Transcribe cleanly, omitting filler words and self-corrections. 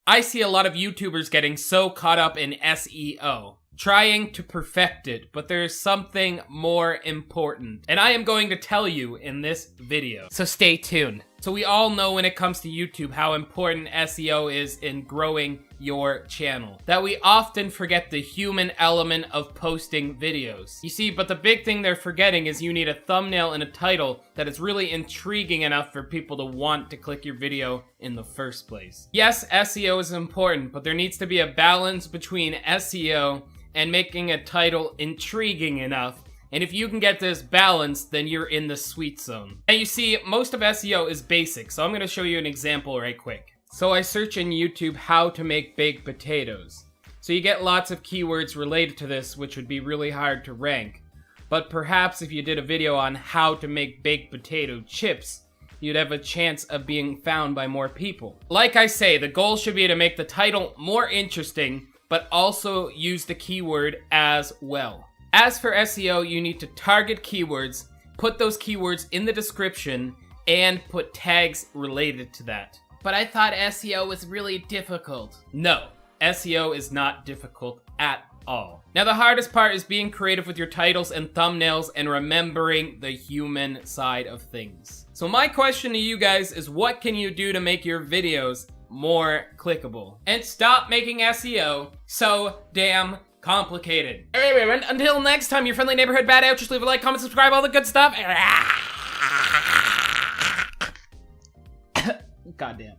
I see a lot of YouTubers getting so caught up in SEO, trying to perfect it, but there's something more important, and I am going to tell you in this video. So stay tuned. So we all know when it comes to YouTube how important SEO is in growing your channel. That we often forget the human element of posting videos. You see, but the big thing they're forgetting is you need a thumbnail and a title that is really intriguing enough for people to want to click your video in the first place. Yes, SEO is important, but there needs to be a balance between SEO and making a title intriguing enough. And if you can get this balance, then you're in the sweet zone. And you see, most of SEO is basic, so I'm gonna show you an example right quick. So I search in YouTube how to make baked potatoes. So you get lots of keywords related to this, which would be really hard to rank. But perhaps if you did a video on how to make baked potato chips, you'd have a chance of being found by more people. Like I say, the goal should be to make the title more interesting, but also use the keyword as well. As for SEO, you need to target keywords, put those keywords in the description, and put tags related to that. But I thought SEO was really difficult. No, SEO is not difficult at all. Now the hardest part is being creative with your titles and thumbnails and remembering the human side of things. So my question to you guys is, what can you do to make your videos more clickable? And stop making SEO so damn complicated. Anyway, until next time, your friendly neighborhood bad out. Just leave a like, comment, subscribe, all the good stuff. Goddamn.